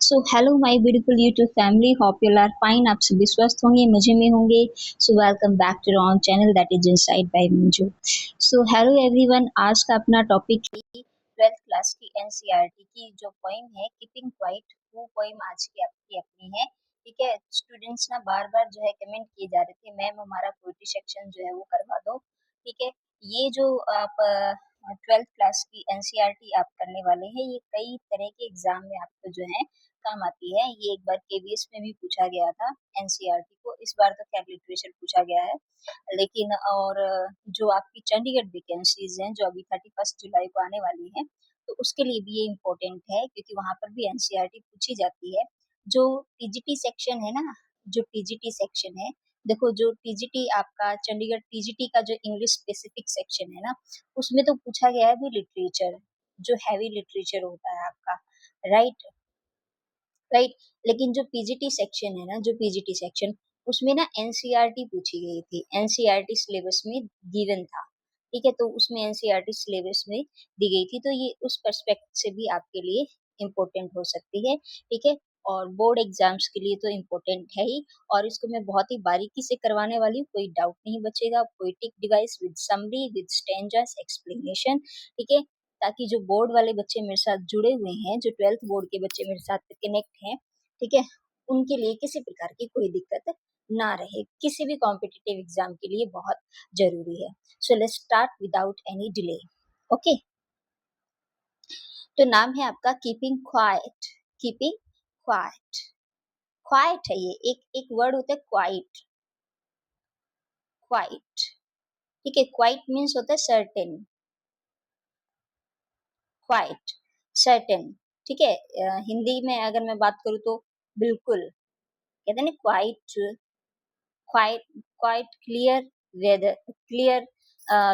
So hello my beautiful YouTube family, hope you are fine. आप सभी स्वस्थ होंगे, मजे में होंगे। So welcome back to on channel that is inside by Manju. So hello everyone, आज का अपना टॉपिक है 12th क्लास की एनसीईआरटी की जो पोइम है कीपिंग क्वाइट, वो पोइम आज की आपकी अपनी है। ठीक है, स्टूडेंट्स ना बार बार जो है कमेंट किए जा रहे थे, मैम हमारा पोइट्री सेक्शन जो है वो करवा दो। ठीक है, ये जो आप 12th क्लास की एनसीईआरटी आप करने वाले हैं, ये कई तरह के एग्जाम में आपको जो है काम आती है। ये एक बार केवीएस में भी पूछा गया था एनसीईआरटी को, इस बार तो खैर लिटरेचर पूछा गया है। लेकिन और जो आपकी चंडीगढ़ वैकेंसीज हैं जो अभी 31 जुलाई को आने वाली है, तो उसके लिए भी ये इम्पोर्टेंट है क्योंकि वहां पर भी एनसीईआरटी पूछी जाती है। जो टीजीटी सेक्शन है ना, जो टीजीटी सेक्शन है, देखो जो टीजीटी आपका चंडीगढ़ टीजीटी का जो इंग्लिश स्पेसिफिक सेक्शन है ना, उसमें तो पूछा गया है भी लिटरेचर, जो हैवी लिटरेचर होता है आपका, राइट राइट। लेकिन जो पीजीटी सेक्शन है ना, जो पीजीटी सेक्शन, उसमें ना एनसीईआरटी पूछी गई थी, एनसीईआरटी सिलेबस में गिवन था। ठीक है, तो उसमें एनसीईआरटी सिलेबस में दी गई थी, तो ये उस पर्सपेक्ट से भी आपके लिए इम्पोर्टेंट हो सकती है। ठीक है, और बोर्ड एग्जाम्स के लिए तो इम्पोर्टेंट है ही, और इसको मैं बहुत ही बारीकी से करवाने वाली हूँ, कोई डाउट नहीं बचेगा। Poetic device with summary with stanzas explanation. ठीक है, ताकि जो बोर्ड वाले बच्चे मेरे साथ जुड़े हुए हैं, जो 12th बोर्ड के बच्चे मेरे साथ कनेक्ट हैं, ठीक है, उनके लिए किसी प्रकार की कोई दिक्कत ना रहे, किसी भी कॉम्पिटिटिव एग्जाम के लिए बहुत जरूरी है। So let's start without any delay. Okay, तो नाम है आपका keeping quiet. Keeping quiet, quite है ये, एक एक वर्ड होता है क्वाइट। क्वाइट, ठीक है, क्वाइट मीन्स होता है सर्टेन, क्वाइट, सर्टेन। ठीक है, हिंदी में अगर मैं बात करूँ तो बिल्कुल, कहते हैं ना quite, quite, quite clear weather, clear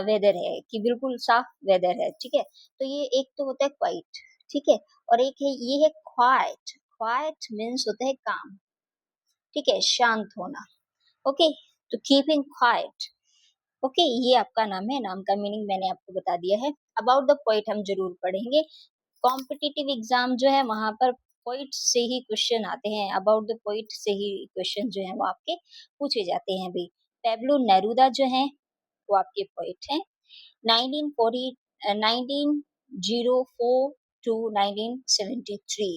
weather है कि बिल्कुल साफ वेदर है। ठीक है, तो ये एक तो होता है क्वाइट, ठीक है, और एक है ये है क्वाइट। क्वाइट मीन्स होता है काम, ठीक है, शांत होना। ओके, तो कीपिंग क्वाइट। ओके, ये आपका नाम है, नाम का मीनिंग मैंने आपको बता दिया है। अबाउट द पोइट हम जरूर पढ़ेंगे। कॉम्पिटिटिव एग्जाम जो है वहां पर पोइट से ही क्वेश्चन आते हैं, अबाउट द पोइट से ही क्वेश्चन जो है वो आपके पूछे जाते हैं भाई। पेब्लो नेरूदा जो है वो आपके पोइट हैं। 1940 1904 टू 1973,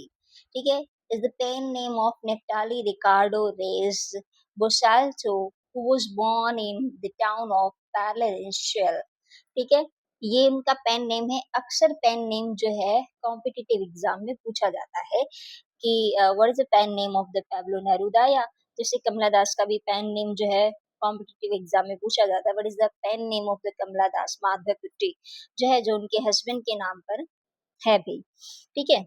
ठीक है, is the pen name of Neftali Ricardo Reyes Bosalto, who was born in the town of Palermo। ठीक है, ये उनका पेन नेम है। अक्सर पेन नेम जो है कॉम्पिटिटिव एग्जाम में पूछा जाता है कि what is the pen name of the Pablo Neruda, या जैसे कमला दास का भी पेन नेम जो है कॉम्पिटिटिव एग्जाम में पूछा जाता है, what is the pen name of the Kamala Das, Madhavikutty जो है, जो उनके हस्बैंड के नाम पर है भी। ठीक है,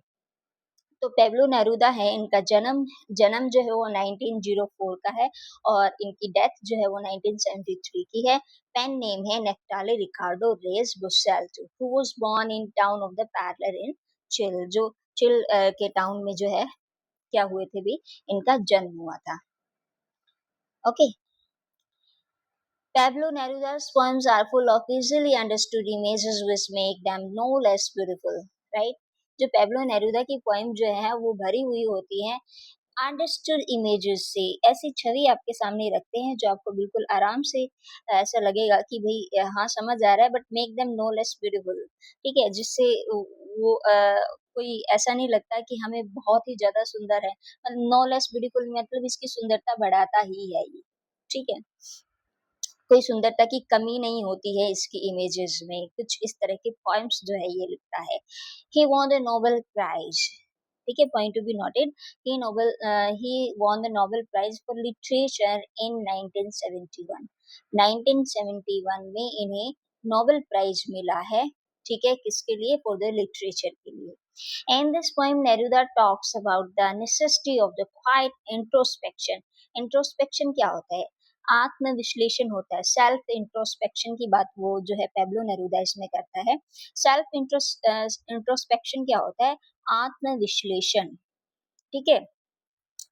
तो पेब्लो नेरूदा है, इनका जन्म जन्म जो है वो 1904 का है, और इनकी डेथ जो है वो 1973 की है। पेन नेम है Neftali Ricardo Reyes Basoalto, who was born in town of the Parral in Chile, जो चिल के टाउन में जो है क्या हुए थे भी, इनका जन्म हुआ था। Okay, Pablo Neruda's poems are full of easily understood images which make them no less beautiful, right? जो पेब्लो नेरूदा की पोएम जो है वो भरी हुई होती है अंडरस्टूड इमेजेस से, ऐसी छवि आपके सामने रखते हैं जो आपको बिल्कुल आराम से ऐसा लगेगा कि भाई हाँ समझ आ रहा है, but make them no less beautiful. ठीक है, जिससे वो कोई ऐसा नहीं लगता कि हमें बहुत ही ज्यादा सुंदर है, नो लेस ब्यूटीफुल मतलब इसकी सुंदरता बढ़ाता ही है ये। ठीक है, कोई सुंदरता की कमी नहीं होती है इसकी इमेजेस में, कुछ इस तरह के पॉइंट्स जो है ये लिखता है। He won the Nobel prize, ठीक है, point to be noted, he won the Nobel prize for literature in 1971। 1971 में इन्हें नोबेल प्राइज मिला है। ठीक है, किसके लिए? फॉर द लिटरेचर के लिए। In this poem, Neruda talks about the necessity of the quiet introspection. Introspection क्या होता है? आत्म विश्लेषण होता है। सेल्फ इंट्रोस्पेक्शन की बात वो जो है पेब्लो नेरूदा इसमें करता है। सेल्फ इंट्रोस्पेक्शन क्या होता है? आत्म विश्लेषण, ठीक है,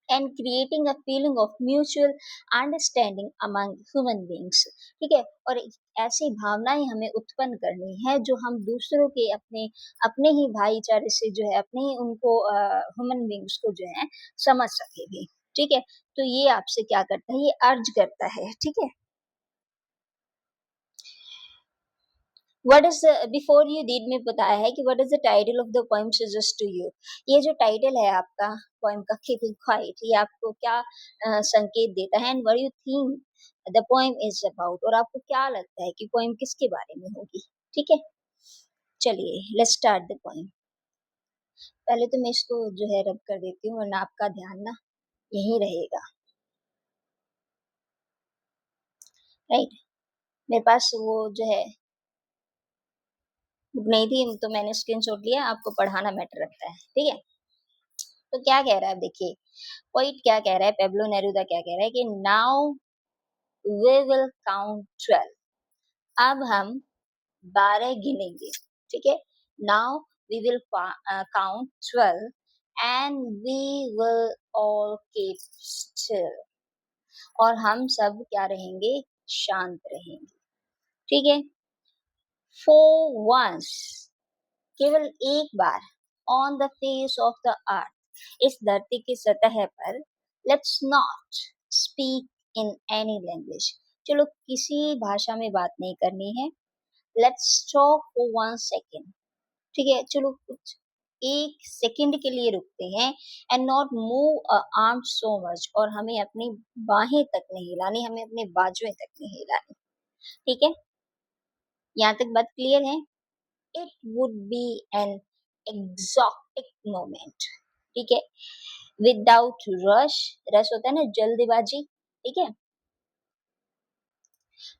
and creating a feeling of mutual understanding among human beings। ठीक है, और ऐसी भावनाएं हमें उत्पन्न करनी है जो हम दूसरों के अपने अपने ही भाईचारे से जो है अपने ही उनको ह्यूमन बींग्स को जो है समझ सकेंगे। ठीक है, तो ये आपसे क्या करता है, ये अर्ज करता है। ठीक है, what is before you read में बताया है कि what is the title of the poem suggest to you. ये जो टाइटल है आपका पोएम का, कीपिंग क्वाइट, ये आपको क्या संकेत देता है, and what you think the poem is about, और आपको क्या लगता है कि पोएम किसके बारे में होगी। ठीक है, चलिए लेट्स स्टार्ट द पोएम। पहले तो मैं इसको जो है रब कर देती हूँ, वरना आपका ध्यान ना यहीं रहेगा। राइट, मेरे पास वो जो है बुक नहीं थी, तो मैंने स्क्रीनशॉट लिया, आपको पढ़ाना मैटर रखता है। ठीक है, तो क्या कह रहा है, देखिए पोइट क्या कह रहा है, पेब्लो नेरूदा क्या कह रहा है कि नाउ वी विल काउंट 12, अब हम 12 गिनेंगे। ठीक है, now we will count 12 and we will all keep still, और हम सब क्या रहेंगे, शांत रहेंगे। ठीक है, फॉर वंस, केवल एक बार, on the face of the earth, इस धरती की सतह पर, let's not speak in any language, चलो किसी भाषा में बात नहीं करनी है। लेट्स टॉक फॉर 1 सेकेंड, ठीक है, चलो कुछ 1 सेकेंड के लिए रुकते हैं। And not move arm so much, और हमें अपनी बाहें तक नहीं हिलानी, हमें अपने बाजुएं तक नहीं हिलानी। ठीक है, यहाँ तक बात क्लियर है। It would be an exotic moment, ठीक है, विदाउट रश, रश होता है ना जल्दबाजी। ठीक है,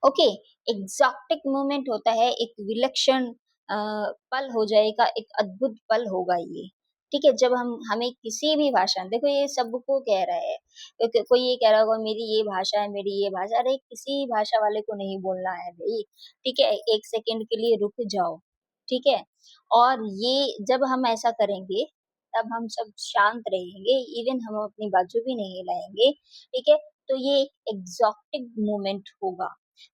ओके, एग्जॉटिक मोमेंट होता है एक विलक्षण पल हो जाएगा, एक अद्भुत पल होगा ये। ठीक है, जब हम हमें किसी भी भाषा, देखो ये सबको कह रहा है, कोई ये कह रहा होगा मेरी ये भाषा है, मेरी ये भाषा, अरे किसी भाषा वाले को नहीं बोलना है भाई। ठीक है, 1 सेकेंड के लिए रुक जाओ। ठीक है, और ये जब हम ऐसा करेंगे तब हम सब शांत रहेंगे, इवन हम अपनी बाजू भी नहीं हिलाएंगे। ठीक है, तो ये एक एग्जॉटिक मोमेंट होगा,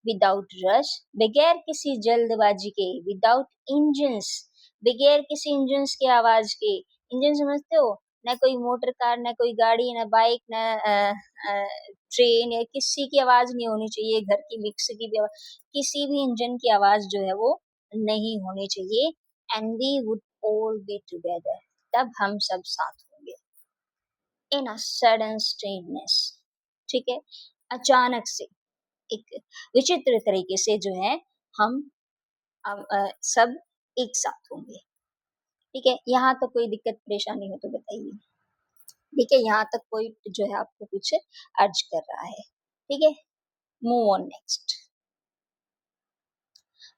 विदाउट रश, बगैर किसी जल्दबाजी के, विदाउट इंजन्स, बगैर किसी इंजन्स की आवाज के। इंजन समझते हो, ना कोई मोटर कार, ना कोई गाड़ी, ना बाइक, ना ट्रेन, या किसी की आवाज नहीं होनी चाहिए, घर की मिक्सी की भी आवाज, किसी भी इंजन की आवाज जो है वो नहीं होनी चाहिए। And we would all be together, तब हम सब साथ होंगे। इन अ सडन स्ट्रेननेस, ठीक है, अचानक से, एक विचित्र तरीके से जो है हम सब एक साथ होंगे। ठीक है, यहाँ तक कोई दिक्कत परेशानी हो तो बताइए। ठीक है, यहाँ तक कोई जो है आपको कुछ अर्ज कर रहा है। ठीक है, मूव ऑन नेक्स्ट।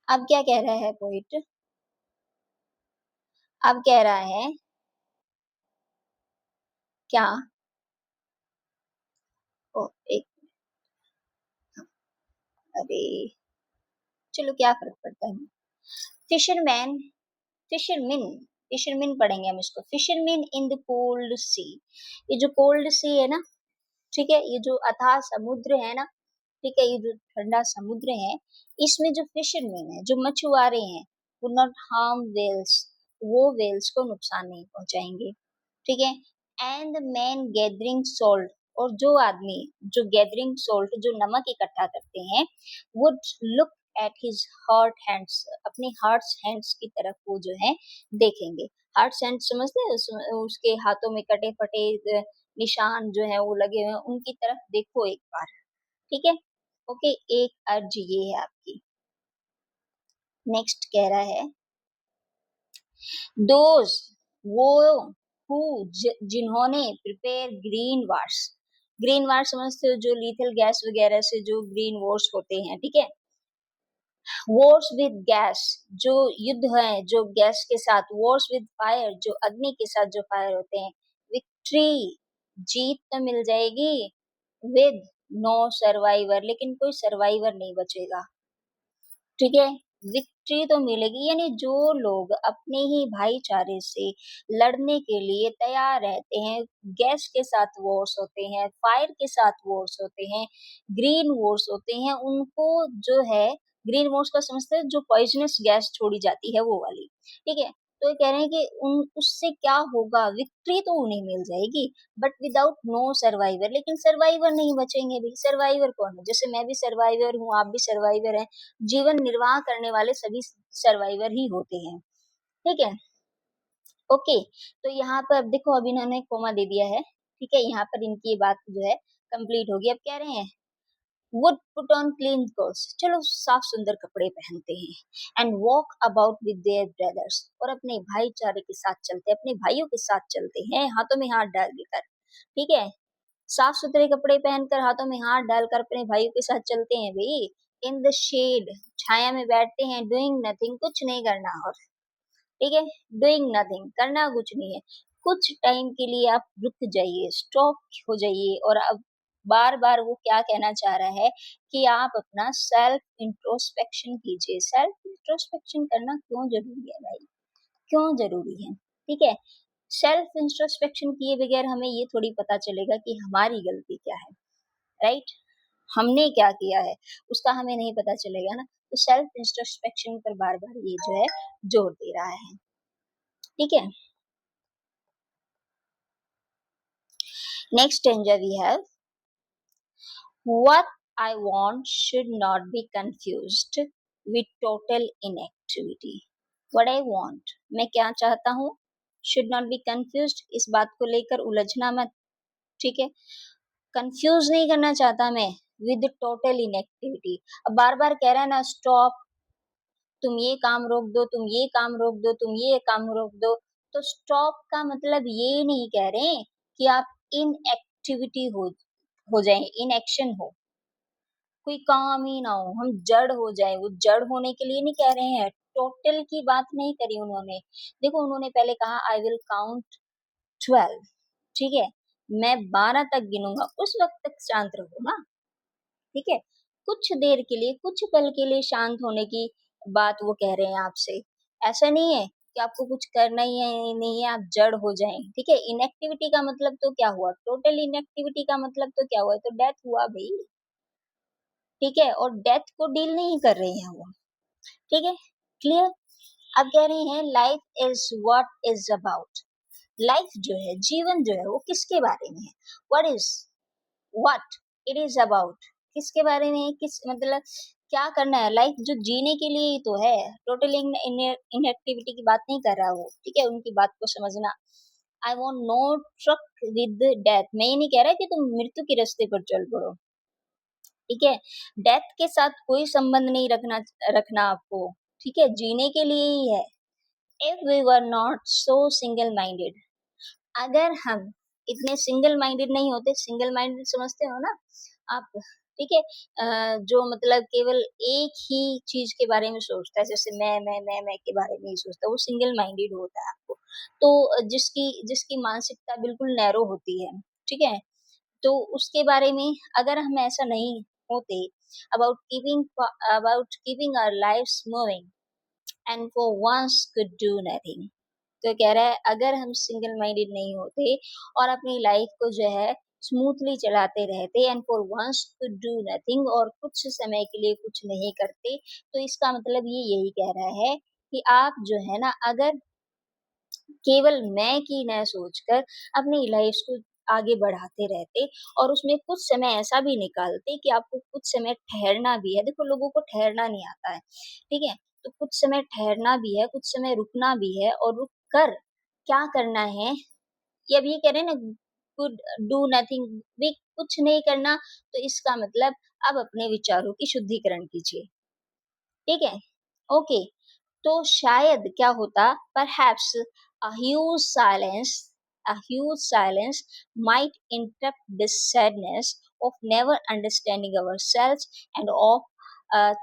अब क्या कह रहा है पोइट, अब कह रहा है क्या, ओ एक, अरे चलो क्या फर्क पड़ता है। फिशरमैन, फिशरमिन, फिशरमिन पढ़ेंगे हम इसको, फिशरमिन इन द कोल्ड सी। ये जो कोल्ड सी है ना, ठीक है, ये जो अथाह समुद्र है ना, ठीक है, ये जो ठंडा समुद्र है, इसमें जो फिशरमैन है, जो मछुआरे हैं, वो नॉट हार्म वेल्स, वो वेल्स को नुकसान नहीं पहुंचाएंगे। ठीक है, and the man gathering salt, और जो आदमी जो गैदरिंग सॉल्ट, जो नमक इकट्ठा करते हैं, would look at his hurt hands, अपने हार्ट्स हैंड्स की तरफ वो जो है देखेंगे। हार्ट्स हैंड्स समझते हैं, उसके हाथों में कटे फटे निशान जो है वो लगे हुए हैं, उनकी तरफ देखो एक बार। ठीक है, ओके, एक अर्ज ये है आपकी। नेक्स्ट कह रहा है, दोज, वो, हु, जिन्होंने prepare green wars, green wars समझते हो, जो लीथल गैस वगैरह से जो ग्रीन वॉर्स होते हैं। ठीक है, वॉर्स विद गैस, जो युद्ध है जो गैस के साथ, वॉर्स विद फायर, जो अग्नि के साथ जो फायर होते हैं। विक्ट्री, जीत तो मिल जाएगी, विद नो सर्वाइवर, लेकिन कोई सर्वाइवर नहीं बचेगा। ठीक है, विक्ट्री तो मिलेगी, यानी जो लोग अपने ही भाईचारे से लड़ने के लिए तैयार रहते हैं, गैस के साथ वॉर्स होते हैं, फायर के साथ वॉर्स होते हैं, ग्रीन वॉर्स होते हैं, उनको जो है ग्रीन हाउस का समझते हैं जो पॉइजनस गैस छोड़ी जाती है वो वाली, ठीक है। तो ये कह रहे हैं कि उन उससे क्या होगा, विक्ट्री तो उन्हें मिल जाएगी बट विदाउट नो सर्वाइवर, लेकिन सर्वाइवर नहीं बचेंगे भाई। सर्वाइवर कौन है? जैसे मैं भी सर्वाइवर हूँ, आप भी सर्वाइवर हैं, जीवन निर्वाह करने वाले सभी सर्वाइवर ही होते हैं, ठीक है। ओके, तो यहाँ पर अब देखो, अब इन्होंने कोमा दे दिया है, ठीक है। यहाँ पर इनकी ये बात जो है कंप्लीट होगी। अब कह रहे हैं would put on clean clothes, चलो साफ सुंदर कपड़े पहनते हैं, and walk about with their brothers, और अपने भाईचारे के साथ चलते हैं, अपने भाइयों के साथ चलते हैं, हाथों में हाथ डालकर, ठीक है। साफ सुथरे कपड़े पहनकर हाथों में हाथ डालकर अपने भाइयों के साथ चलते हैं भाई। इन द शेड, छाया में बैठते हैं, डूइंग नथिंग, कुछ नहीं करना, और ठीक है, डूइंग नथिंग, करना कुछ नहीं है। कुछ टाइम के लिए आप रुक जाइए, स्टॉप हो जाइए, और अब बार बार वो क्या कहना चाह रहा है कि आप अपना सेल्फ इंट्रोस्पेक्शन कीजिए। सेल्फ इंट्रोस्पेक्शन करना क्यों जरूरी है भाई, क्यों जरूरी है, ठीक है। सेल्फ इंट्रोस्पेक्शन किए बगैर हमें ये थोड़ी पता चलेगा कि हमारी गलती क्या है, राइट। हमने क्या किया है उसका हमें नहीं पता चलेगा ना। तो सेल्फ इंट्रोस्पेक्शन पर बार बार ये जो है जोर दे रहा है, ठीक है। Next stanza we have, what I want should not be confused with total inactivity. What I want, मैं क्या चाहता हूँ, should not be confused, इस बात को लेकर उलझना मत, ठीक है। कंफ्यूज नहीं करना चाहता मैं विद टोटल इनएक्टिविटी। अब बार बार कह रहा है ना स्टॉप, तुम ये काम रोक दो, तुम ये काम रोक दो, तुम ये काम रोक दो। तो स्टॉप का मतलब ये नहीं कह रहे हैं कि आप इनएक्टिविटी हो जाए, इनएक्शन हो, कोई काम ही ना हो, हम जड़ हो जाए। वो जड़ होने के लिए नहीं कह रहे हैं, टोटल की बात नहीं करी उन्होंने। देखो उन्होंने पहले कहा आई विल काउंट 12, ठीक है, मैं 12 तक गिनूंगा, उस वक्त तक शांत रहो ना, ठीक है। कुछ देर के लिए, कुछ पल के लिए शांत होने की बात वो कह रहे हैं आपसे। ऐसा नहीं है कि आपको कुछ करना ही है, नहीं है आप जड़ हो जाएं, ठीक है। इनएक्टिविटी का मतलब तो क्या हुआ, टोटल इनएक्टिविटी का मतलब तो क्या हुआ, तो डेथ हुआ भाई, ठीक है। और डेथ को डील नहीं कर रहे हैं वो, ठीक है, क्लियर। अब कह रहे हैं life is what is about, life जो है, जीवन जो है वो किसके बारे में है, what is, what it is about, किसके बारे में है, किस मतलब क्या करना है, लाइफ जो जीने के लिए ही तो है। टोटल इनएक्टिविटी की बात नहीं कर रहा वो, ठीक है, उनकी बात को समझना। I want no truck with death, मैं ये नहीं कह रहा कि तुम मृत्यु के रास्ते पर चल पड़ो, ठीक है। डेथ के साथ कोई संबंध नहीं रखना, रखना आपको, ठीक है, जीने के लिए ही है। If we were not so single minded, अगर हम इतने सिंगल माइंडेड नहीं होते, सिंगल माइंडेड समझते हो ना आप, ठीक है। जो मतलब केवल एक ही चीज के बारे में सोचता है, जैसे मैं के बारे में ही सोचता है, वो सिंगल माइंडेड होता है आपको। तो जिसकी जिसकी मानसिकता बिल्कुल नैरो होती है, ठीक है, तो उसके बारे में अगर हम ऐसा नहीं होते, about keeping about keeping our lives moving and for once could do nothing. तो कह रहा है अगर हम सिंगल माइंडेड नहीं होते और अपनी लाइफ को जो है स्मूथली चलाते रहते, and for once to do nothing, और कुछ समय के लिए कुछ नहीं करते, तो इसका मतलब ये यही कह रहा है कि आप जो है ना, अगर केवल मैं की न सोचकर अपनी लाइफ को आगे बढ़ाते रहते, और उसमें कुछ समय ऐसा भी निकालते कि आपको कुछ समय ठहरना भी है। देखो लोगों को ठहरना नहीं आता है, ठीक है, तो कुछ समय ठहरना भी है, कुछ समय रुकना भी है, और रुक कर क्या करना है, ये अब ये कह रहे हैं ना कुड डू नथिंग, भी कुछ नहीं करना, तो इसका मतलब अब अपने विचारों की शुद्धिकरण कीजिए, ठीक है। ओके, तो शायद क्या होता, perhaps a huge silence a huge silence might interrupt this sadness of never understanding ourselves and of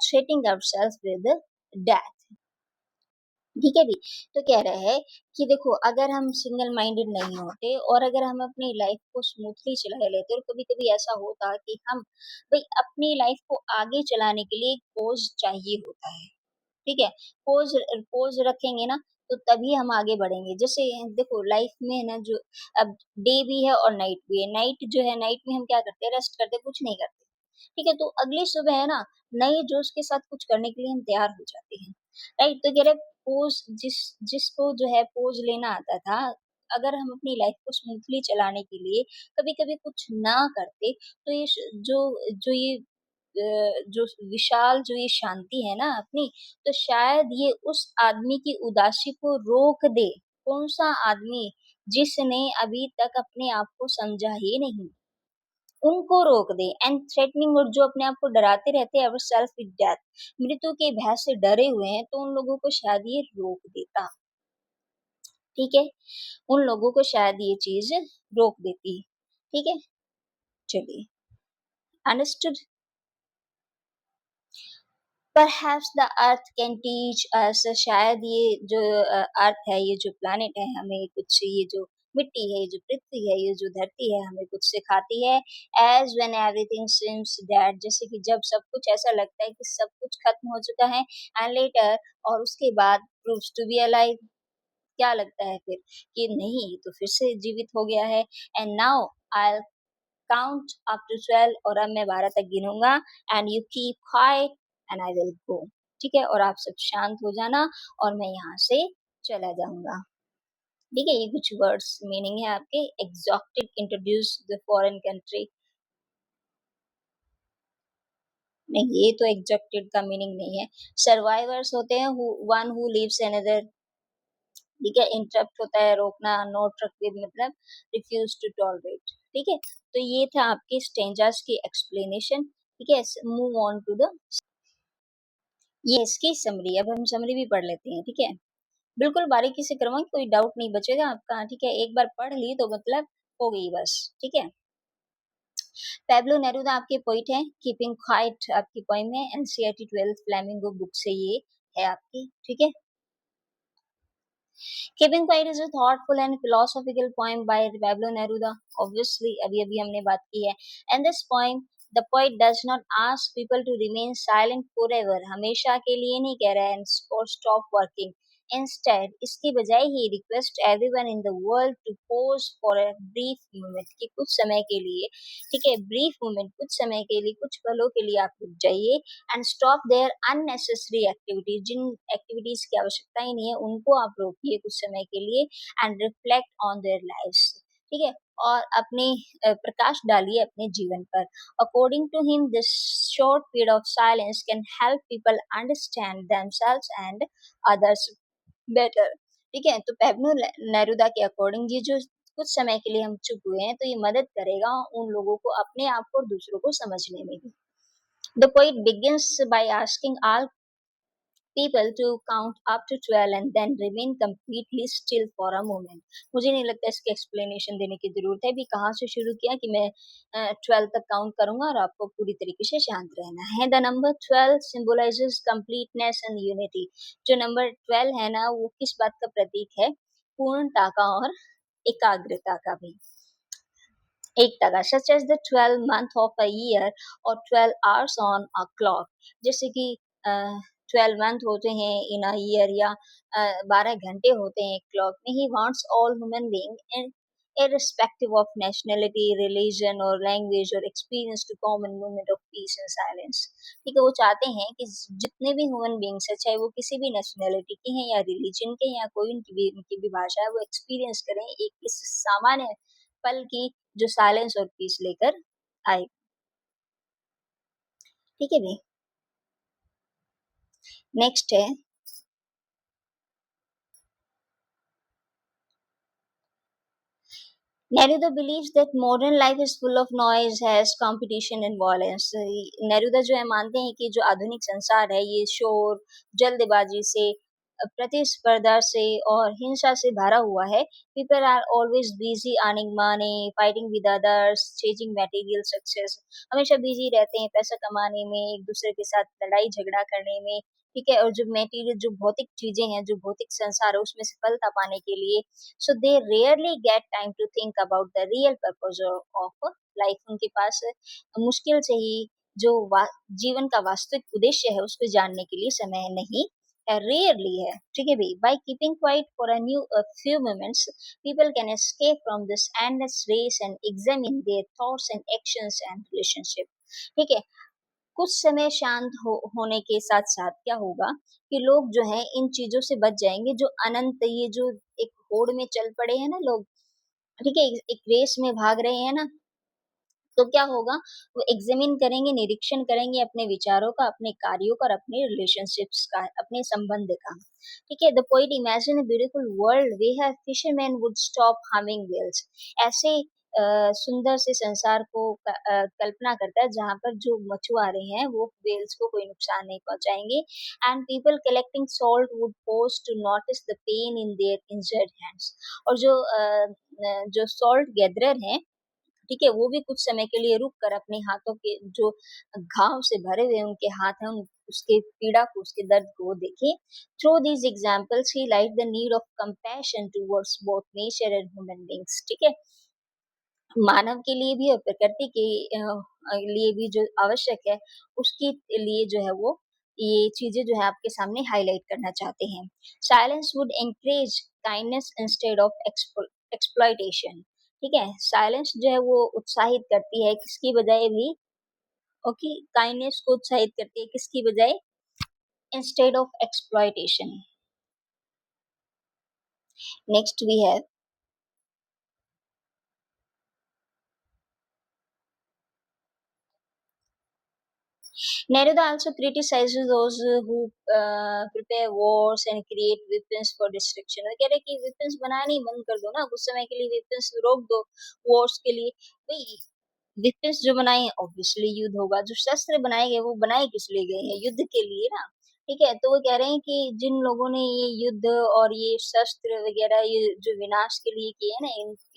treating ourselves with death, ठीक है भी। तो कह रहे हैं कि देखो अगर हम सिंगल माइंडेड नहीं होते और अगर हम अपनी लाइफ को स्मूथली चला लेते, और कभी कभी ऐसा होता कि हम भाई अपनी लाइफ को आगे चलाने के लिए कोज चाहिए होता है, ठीक है, पोज पोज रखेंगे ना तो तभी हम आगे बढ़ेंगे। जैसे देखो लाइफ में है ना, जो अब डे भी है और नाइट भी है, नाइट जो है, नाइट में हम क्या करते हैं, रेस्ट करते हैं, कुछ नहीं करते, ठीक है? तो अगली सुबह है ना, नए जोश के साथ कुछ करने के लिए हम तैयार हो जाते हैं, राइट? तो कह रहे पोज़ जिसको जो है पोज़ लेना आता था, अगर हम अपनी लाइफ़ को स्मूथली चलाने के लिए कभी-कभी कुछ ना करते, तो ये श जो ये जो विशाल जो ये शांति है ना अपनी, तो शायद ये उस आदमी की उदासी को रोक दे। कौन-सा आदमी जिसने अभी तक अपने आप को समझा ही नहीं, उनको रोक दे। एंड थ्रेटनिंग और जो अपने आप को डराते रहते हैं अवरसेल्फ विद डेथ, मृत्यु के भय से डरे हुए हैं, तो उन लोगों को शायद ये रोक देता, ठीक है? उन लोगों को शायद ये चीज़ रोक देती, ठीक है? चलिए, understood. Perhaps the earth can teach us, शायद ये जो अर्थ है, ये जो प्लैनेट है, हमें कुछ, ये जो मिट्टी है, ये जो पृथ्वी है, ये जो धरती है, हमें कुछ सिखाती है। As when everything seems dead, जैसे कि जब सब कुछ ऐसा लगता है कि सब कुछ खत्म हो चुका है, एंड लेटर, और उसके बाद प्रूव्स टू बी अलाइव, क्या लगता है फिर कि नहीं, ये तो फिर से जीवित हो गया है। And now I count up to 12, और अब मैं 12 तक गिनूंगा, and you keep quiet and I will go, ठीक है? और आप सब शांत हो जाना और मैं यहाँ से चला जाऊंगा, ठीक है? ये कुछ वर्ड्स मीनिंग है आपके। Exotic introduce the foreign country, नहीं, ये तो एग्जॉक्टेड का मीनिंग नहीं है। सर्वाइवर्स होते हैं वन हु लिव्स अनदर, ठीक है? इंटरप्ट होता है रोकना, नोट रख विद मतलब रिफ्यूज टू टॉलरेट, ठीक है? तो ये था आपके स्टेंजास की एक्सप्लेनेशन, ठीक है? मूव ऑन टू द, ये इसकी समरी, अब हम समरी भी पढ़ लेते हैं, ठीक है? बिल्कुल बारीकी से करवाएं, कोई डाउट नहीं बचेगा आपका, ठीक है? एक बार पढ़ ली तो मतलब हो गई बस, ठीक है? पैब्लो नेरूदा आपके पोइट हैं, कीपिंग क्वाइट आपकी पोइम है, एनसीईआरटी 12th फ्लेमिंगो बुक से ये है आपकी, ठीक है? Keeping Quiet is a thoughtful and philosophical poem by Pablo Neruda. Obviously, अभी-अभी हमने बात की है. In this poem, the poet does not ask people to remain silent forever. हमेशा के लिए नहीं कह रहा है or stop working. Instead, इसके बजाय ही request everyone in the world to pause for a brief moment, कि कुछ समय के लिए, ठीक है, brief moment, कुछ समय के लिए, कुछ पलों के लिए आप रुक जाइए, and stop their unnecessary activities, जिन एक्टिविटीज की आवश्यकता ही नहीं है उनको आप रोकिए कुछ समय के लिए, and reflect on their lives, ठीक है? और अपने प्रकाश डालिए अपने जीवन पर। According to him this short period of silence can help people understand themselves and others better, ठीक है? तो पेब्लो नेरुदा के अकॉर्डिंग ये जो कुछ समय के लिए हम चुप हुए हैं, तो ये मदद करेगा उन लोगों को अपने आप को और दूसरों को समझने में भी। The poet begins by asking all people to count up to 12 and then remain completely still for a moment. मुझे नहीं लगता इसकी एक्सप्लेनेशन देने की जरूरत है। भी कहाँ से शुरू किया कि मैं 12 तक काउंट करूंगा और आपको पूरी तरीके से शांत रहना है। The number 12 symbolizes completeness and unity. जो नंबर 12 है ना, वो किस बात का प्रतीक है? पूर्णता का और एकाग्रता का भी। एकता का, such as the 12 month of a year और 12 आवर्स ऑन अ क्लॉक, जैसे कि 12 मंथ होते हैं इन अ ईयर, या 12 घंटे होते हैं क्लॉक में। He wants all human being irrespective of nationality, religion or language or experience to common moment of peace and silence, ठीक है? वो चाहते हैं कि जितने भी ह्यूमन बीइंग्स है, चाहे वो किसी भी नेशनैलिटी के हैं या रिलीजन के, या कोई उनकी भी भाषा है, वो एक्सपीरियंस करें एक इस सामान्य पल की जो साइलेंस और पीस लेकर आए, ठीक है भाई? नेक्स्ट है, Neruda believes that modern life is full of noise, has competition and violence. Neruda जो है मानते हैं कि जो आधुनिक संसार है ये शोर, जल्दबाजी से, प्रतिस्पर्धा से और हिंसा से भरा हुआ है। People are always busy earning money, fighting with others, chasing material success. हमेशा बिजी रहते हैं पैसा कमाने में, एक दूसरे के साथ लड़ाई झगड़ा करने में, ठीक है? और जो मेटीरियल, जो भौतिक चीजें हैं, जो भौतिक संसार है, उसमें सफलता पाने के लिए, so they rarely get time to think about the real purpose of life. उनके पास मुश्किल से ही जो जीवन का वास्तविक उद्देश्य है उसको जानने के लिए समय नहीं रेयरली है, ठीक है भाई। By keeping quiet for few moments, people can escape from this endless race and examine their thoughts and actions and relationship, ठीक है। कुछ समय शांत होने के साथ साथ क्या होगा कि लोग जो है इन चीजों से बच जाएंगे, जो अनंत ये जो एक होड़ में चल पड़े हैं ना लोग, ठीक है, एक रेस में भाग रहे हैं ना, तो क्या होगा, वो एग्जामिन करेंगे, निरीक्षण करेंगे अपने विचारों का, अपने कार्यों का और अपने रिलेशनशिप्स का, अपने संबंध का, ठीक है। The poet imagine a beautiful world where fisherman would stop harming whales. ऐसे सुंदर से संसार को कल्पना करता है जहाँ पर जो मछुआरे हैं वो व्हेल्स को कोई नुकसान नहीं पहुंचाएंगे। And people collecting salt would pause to notice the pain in their injured hands. और जो सॉल्ट गैदरर हैं, ठीक है, वो भी कुछ समय के लिए रुक कर अपने हाथों के जो घाव से भरे हुए उनके हाथ हैं उसके पीड़ा को, उसके दर्द को वो देखे। Through these examples he light the need of compassion towards both nature and human beings, ठीक है। मानव के लिए भी और प्रकृति के लिए भी जो आवश्यक है, उसके लिए जो है वो ये चीजें जो है आपके सामने हाईलाइट करना चाहते हैं। Silence would encourage kindness instead of exploitation, ठीक है। साइलेंस जो है वो उत्साहित करती है किसकी बजाय भी, ओके, काइंडनेस को उत्साहित करती है किसकी बजाय, instead of exploitation. Next we have Neruda also criticizes those who prepare wars and create weapons for destruction. वो कह रहे कि weapons बनाना ही बंद कर दो ना, कुछ समय के लिए weapons रोक दो wars के लिए। भाई weapons जो बनाए ऑब्वियसली युद्ध होगा, जो शस्त्र बनाए गए वो बनाए किस लिए गए हैं, युद्ध के लिए ना, ठीक है। तो वो कह रहे हैं कि जिन लोगों ने ये युद्ध और ये शस्त्र वगैरह ये जो विनाश के लिए किए हैं ना,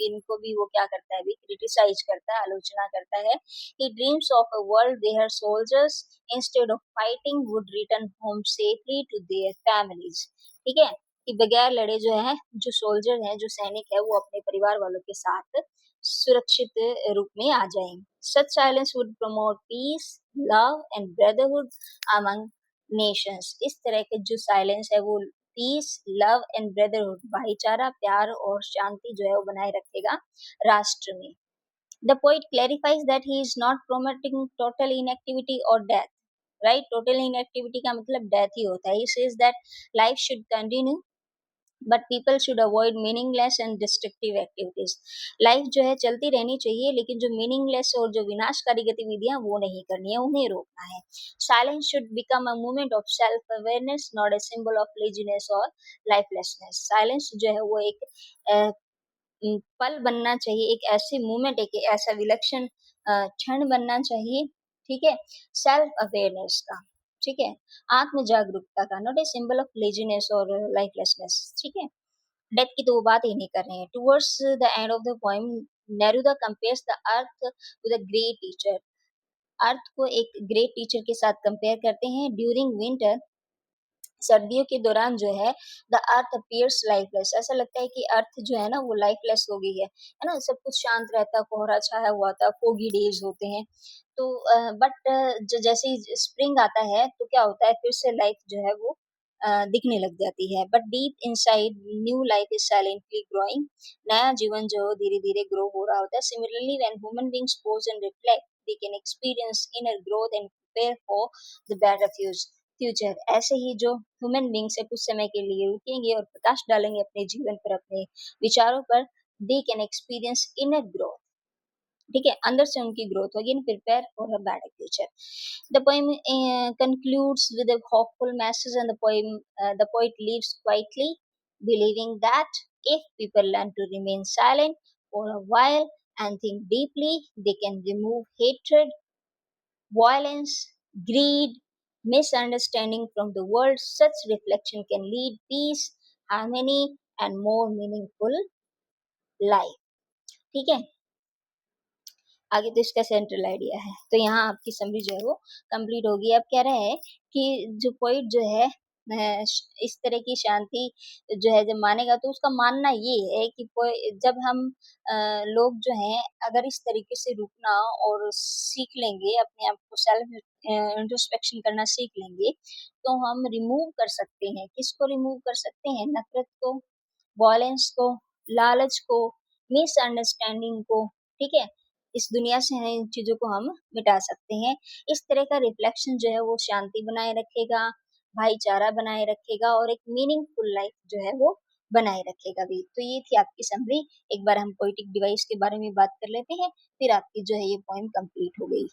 इनको भी वो क्या करता है, भी क्रिटिसाइज करता है, आलोचना करता है। He dreams of a world where soldiers, instead of fighting, would return home safely to their families, ठीक है, कि बगैर लड़े जो है, जो सोल्जर हैं, जो सैनिक है, वो अपने परिवार वालों के साथ सुरक्षित रूप में आ जाएं। Such silence would promote peace, love and brotherhood among nations. इस तरह के जो साइलेंस है वो पीस, लव एंड ब्रदरहुड, भाईचारा, प्यार और शांति जो है वो बनाए रखेगा राष्ट्र में। The poet clarifies that he is not promoting total inactivity or death, right? Total inactivity का मतलब death ही होता है। He says that life should continue, but people should avoid meaningless and destructive activities. Life जो है चलती रहनी चाहिए, लेकिन जो मीनिंगलेस और जो विनाशकारी गतिविधियां वो नहीं करनी है, उन्हें रोकना है। Silence should become a movement of self awareness, not a symbol of laziness और लाइफलेसनेस। साइलेंस जो है वो एक अ, पल बनना चाहिए, एक ऐसी मूवमेंट, एक ऐसा विलक्षण क्षण बनना चाहिए, ठीक है, सेल्फ अवेयरनेस का, ठीक है, आत्म जागरूकता का, not a symbol of laziness और लाइफलेसनेस, ठीक है। डेथ की तो वो बात ही नहीं कर रहे हैं। Towards the end of the poem, Neruda compares the earth with a great teacher. Earth को एक ग्रेट टीचर के साथ कंपेयर करते हैं। ड्यूरिंग विंटर, सर्दियों के दौरान जो है, द अर्थ अपीयर्स लाइफलेस, ऐसा लगता है कि अर्थ जो है ना वो लाइफलेस हो गई है ना, सब कुछ शांत रहता, कोहरा छाया हुआ था, फोगी डेज होते हैं। तो बट जैसे ही स्प्रिंग आता है तो क्या होता है, फिर से लाइफ जो है वो दिखने लग जाती है। But deep inside new life is silently growing, नया जीवन जो धीरे धीरे ग्रो हो रहा होता है। Similarly when human beings pose and reflect, they can experience inner growth and prepare for the better future. ऐसे ही जो ह्यूमन बींग्स है कुछ समय के लिए रुकेंगे और प्रकाश डालेंगे अपने जीवन पर, अपने विचारों पर, they can experience inner growth, ठीक है, अंदर से उनकी ग्रोथ होगी, prepare for a better future. The poem concludes with a hopeful message, and the poet lives quietly, believing that if people learn to remain silent for a while and think deeply, they can remove hatred, violence, greed, misunderstanding from the world. Such reflection can lead peace, harmony, and more meaningful life. ठीक है, आगे तो इसका central idea है। तो यहाँ आपकी summary जो है वो कंप्लीट होगी। अब कह रहा है कि जो पोइट जो है इस तरह की शांति जो है जब मानेगा, तो उसका मानना ये है कि कोई जब हम लोग जो हैं अगर इस तरीके से रुकना और सीख लेंगे, अपने आप को सेल्फ इंट्रोस्पेक्शन करना सीख लेंगे, तो हम रिमूव कर सकते हैं। किसको रिमूव कर सकते हैं? नफ़रत को, वॉयलेंस को, लालच को, मिसअंडरस्टैंडिंग को, ठीक है? इस दुनिया से है इन चीज़ों को हम मिटा सकते हैं। इस तरह का रिफ्लेक्शन जो है वो शांति बनाए रखेगा, भाईचारा बनाए रखेगा और एक मीनिंगफुल लाइफ जो है वो बनाए रखेगा भी। तो ये थी आपकी समरी। एक बार हम पोएटिक डिवाइस के बारे में बात कर लेते हैं, फिर आपकी जो है ये पोएम कंप्लीट हो गई।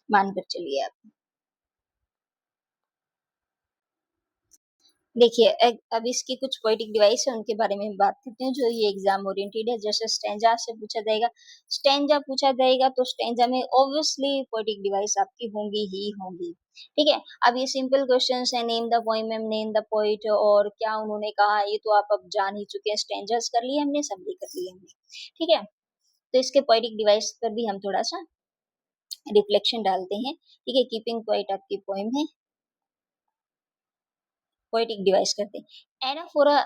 मानकर चलिए आप। देखिए अब इसकी कुछ पोएटिक डिवाइस है उनके बारे में बात करते हैं जो ये एग्जाम ओरिएंटेड है। जैसे स्टैंजा से पूछा जाएगा, स्टैंजा पूछा जाएगा तो स्टैंजा में ऑब्वियसली पोएटिक डिवाइस आपकी होंगी ही होंगी। ठीक है, अब ये सिंपल क्वेश्चंस है, name the poem and name the poet और क्या उन्होंने कहा, ये तो आप अब जान ही चुके हैं। स्टैंजास कर लिए हमने, समरी कर लिए हमने। ठीक है, तो इसके पोएटिक डिवाइस पर भी हम थोड़ा सा रिफ्लेक्शन डालते हैं। ठीक है, कीपिंग क्वाइट आपकी पोएम है। पोएटिक डिवाइस करते हैं। एनाफोरा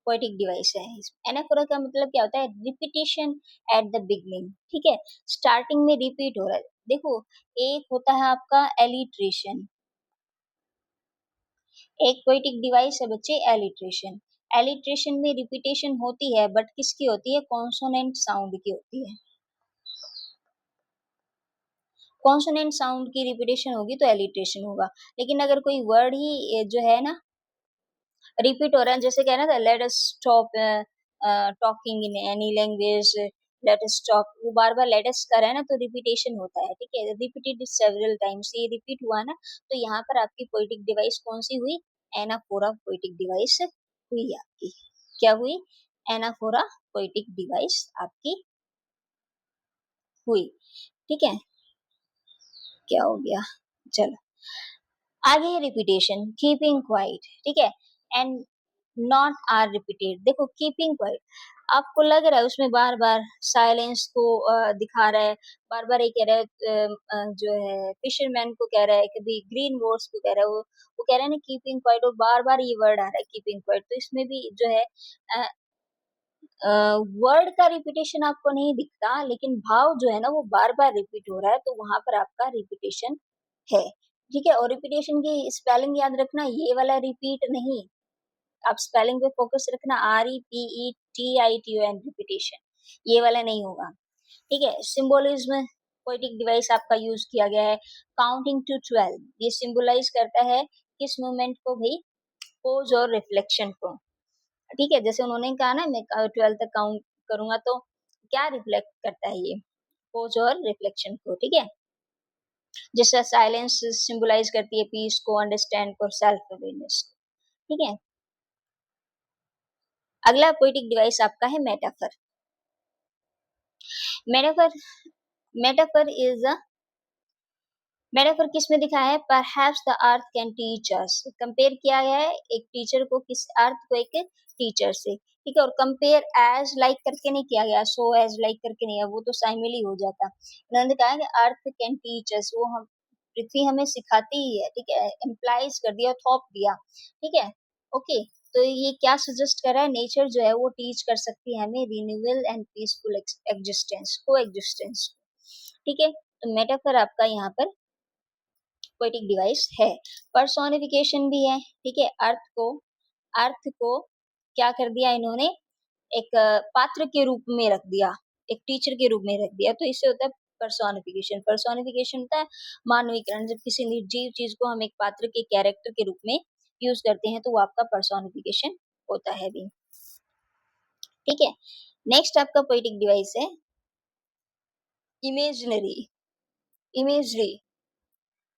पोएटिक डिवाइस है। एनाफोरा का मतलब क्या होता है? Repetition at the beginning. ठीक है, स्टार्टिंग में रिपीट हो रहा है। देखो, एक होता है आपका एलिट्रेशन, एक पोएटिक डिवाइस है बच्चे एलिट्रेशन। एलिट्रेशन में रिपीटेशन होती है, बट किसकी होती है? कॉन्सोनेंट साउंड की होती है। कॉन्सोनेंट साउंड की रिपीटेशन होगी तो एलिट्रेशन होगा। लेकिन अगर कोई वर्ड ही जो है ना रिपीट हो रहा है, जैसे कह रहा था let us stop talking in any language, let us stop, वो बार बार लेट अस कर रहा है ना, तो रिपीटेशन होता है। ठीक है, रिपीटेड सेवरल टाइम्स, ये रिपीट हुआ ना, तो यहाँ पर आपकी पोएटिक डिवाइस कौन सी हुई? एनाफोरा पोएटिक डिवाइस हुई आपकी। क्या हुई? एनाफोरा पोएटिक डिवाइस आपकी हुई। ठीक है, क्या हो गया? चलो आगे है रिपीटेशन, कीपिंग क्वाइट। ठीक है, एंड नॉट आर रिपीटेड। देखो कीपिंग क्वाइट, आपको लग रहा है उसमें बार बार साइलेंस को दिखा रहा है, बार बार ये कह रहा है जो है फिशरमैन को कह रहा है, कभी ग्रीन वॉर्स को कह रहा है, वो कह रहा है ना कीपिंग क्वाइट, और बार बार ये वर्ड आ रहा है कीपिंग क्वाइट। तो इसमें भी जो है वर्ड का रिपीटेशन आपको नहीं दिखता, लेकिन भाव जो है ना वो बार बार रिपीट हो रहा है, तो वहां पर आपका रिपीटेशन है। ठीक है, और रिपीटेशन की स्पेलिंग याद रखना, ये वाला रिपीट नहीं, आप स्पेलिंग पे फोकस रखना, REPETITION, रिपीटेशन, ये वाला नहीं होगा। ठीक है, सिंबोलिज्म पोएटिक डिवाइस आपका यूज किया गया है। काउंटिंग टू 12, ये सिंबलाइज करता है किस मूवमेंट को भाई? पोज और रिफ्लेक्शन को। ठीक है, जैसे उन्होंने कहा ना मैं 12 तक काउंट करूंगा, तो क्या रिफ्लेक्ट करता है ये? पोज और रिफ्लेक्शन को। ठीक है, जैसे साइलेंस सिंबलाइज करती है पीस को, अंडरस्टैंड को, सेल्फ अवेयरनेस को। ठीक है, अगला पोएटिक डिवाइस आपका है metaphor. Metaphor, metaphor is a, metaphor किस में दिखाया है? Perhaps the earth can teach us. Compare किया गया है एक टीचर को, किस अर्थ को एक टीचर से। ठीक है, और कंपेयर एज लाइक करके नहीं किया गया, सो एज लाइक करके नहीं है, वो तो साइमली हो जाता। उन्होंने कहा कि अर्थ कैन टीच अस, वो हम पृथ्वी हमें सिखाती ही है। ठीक है, इम्प्लाइज कर दिया, थोप दिया। ठीक है, ओके, तो ये क्या सजेस्ट कर रहा है? नेचर जो है वो टीच कर सकती है हमें रिन्यूअल एंड पीसफुल एग्जिस्टेंस, को एग्जिस्टेंस। ठीक है, तो मेटाफर आपका यहाँ पर पोएटिक डिवाइस है। पर्सोनिफिकेशन भी है। ठीक है, अर्थ को क्या कर दिया इन्होंने? एक पात्र के रूप में रख दिया, एक टीचर के रूप में रख दिया, तो इससे होता है पर्सोनिफिकेशन। पर्सोनिफिकेशन होता है मानवीकरण, जब किसी निर्जीव चीज को हम एक पात्र के कैरेक्टर के रूप में यूज करते हैं, तो वो आपका पर्सोनिफिकेशन होता है भी। ठीक है, नेक्स्ट आपका पोएटिक डिवाइस है इमेजनरी, इमेजरी।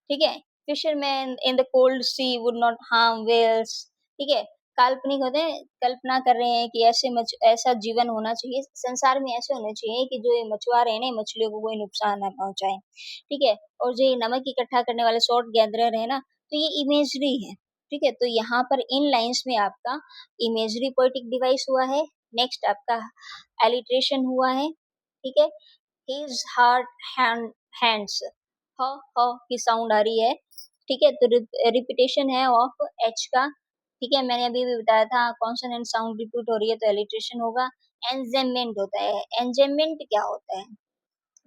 ठीक है, fisherman in the cold sea would not harm whales. ठीक है, काल्पनिक होते हैं, कल्पना कर रहे हैं कि ऐसा जीवन होना चाहिए, संसार में ऐसे होने चाहिए कि जो ये मछुआरे हैं ना, मछलियों को कोई नुकसान ना पहुंचाए। ठीक है, और जो ये नमक इकट्ठा करने वाले सॉल्ट गैदरर है ना, तो ये इमेजरी है। ठीक है, तो यहाँ पर इन लाइंस में आपका इमेजरी पोएटिक डिवाइस हुआ है। नेक्स्ट आपका एलिट्रेशन हुआ है। ठीक है, हिज हार्ट हैंड्स, ह ह की साउंड आ रही है। ठीक है, तो रिपीटेशन है ऑफ एच का, ठीक है, मैंने अभी भी बताया था कॉन्सोनेंट साउंड रिपीट हो रही है तो एलिट्रेशन होगा। एंजेमेंट होता है, एंजेमेंट क्या होता है,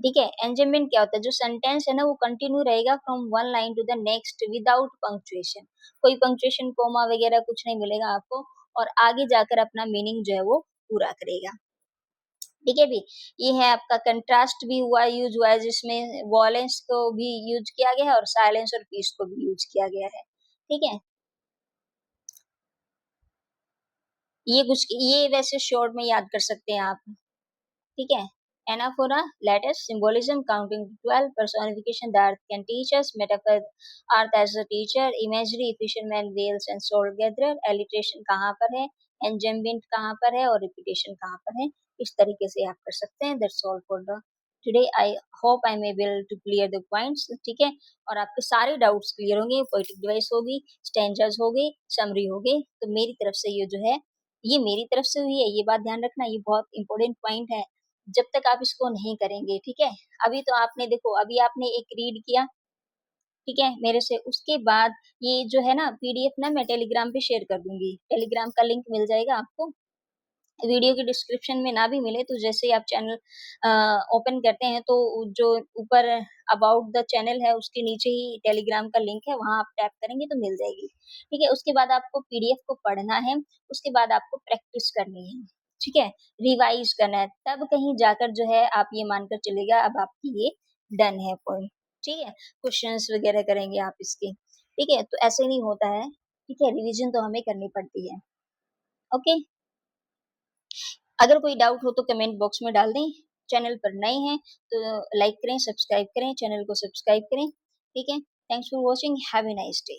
ठीक है, एंजेमेंट क्या होता है, जो सेंटेंस है ना वो कंटिन्यू रहेगा from one line to the next without punctuation, कोई पंक्चुएशन कोमा वगैरह कुछ नहीं मिलेगा आपको, और आगे जाकर अपना मीनिंग जो है वो पूरा करेगा, ठीक है भी। ये है आपका कंट्रास्ट भी यूज हुआ है, जिसमें वॉयलेंस को भी यूज किया गया है और साइलेंस और पीस को भी यूज किया गया है, ठीक है। ये वैसे शॉर्ट में याद कर सकते हैं आप, ठीक है। Anaphora, letters, symbolism, counting to 12, personification, the earth can teach us, metaphor, earth as a teacher, imagery, fisherman, whales and soul gatherer, alliteration कहाँ पर है, enjambment कहाँ पर है और repetition कहाँ पर है, इस तरीके से आप कर सकते हैं। That's all for the today. I hope I am able to clear the points, ठीक है, और आपके सारे डाउट्स क्लियर होंगे, पोएटिक डिवाइस होगी, स्टैंजास हो गई, समरी हो गई, तो मेरी तरफ से ये जो है, ये मेरी तरफ से हुई है, ये बात ध्यान रखना, ये बहुत इंपॉर्टेंट पॉइंट है। जब तक आप इसको नहीं करेंगे, ठीक है, अभी तो आपने देखो, अभी आपने एक रीड किया, ठीक है, मेरे से, उसके बाद ये जो है ना पीडीएफ ना मैं टेलीग्राम पे शेयर कर दूंगी, टेलीग्राम का लिंक मिल जाएगा आपको, वीडियो के डिस्क्रिप्शन में ना भी मिले तो जैसे ही आप चैनल ओपन करते हैं तो जो ऊपर अबाउट द चैनल है उसके नीचे ही टेलीग्राम का लिंक है, वहां आप टैप करेंगे तो मिल जाएगी, ठीक है। उसके बाद आपको पीडीएफ को पढ़ना है, उसके बाद आपको प्रैक्टिस करनी है, ठीक है, रिवाइज करना है, तब कहीं जाकर जो है आप ये मानकर चलेगा अब आपकी ये डन है पॉइंट, ठीक है। क्वेश्चंस वगैरह करेंगे आप इसके, ठीक है, तो ऐसे नहीं होता है, ठीक है, रिविजन तो हमें करनी पड़ती है, ओके। अगर कोई डाउट हो तो कमेंट बॉक्स में डाल दें, चैनल पर नए हैं तो लाइक करें, सब्सक्राइब करें, चैनल को सब्सक्राइब करें, ठीक है। Thanks for watching, have a nice day.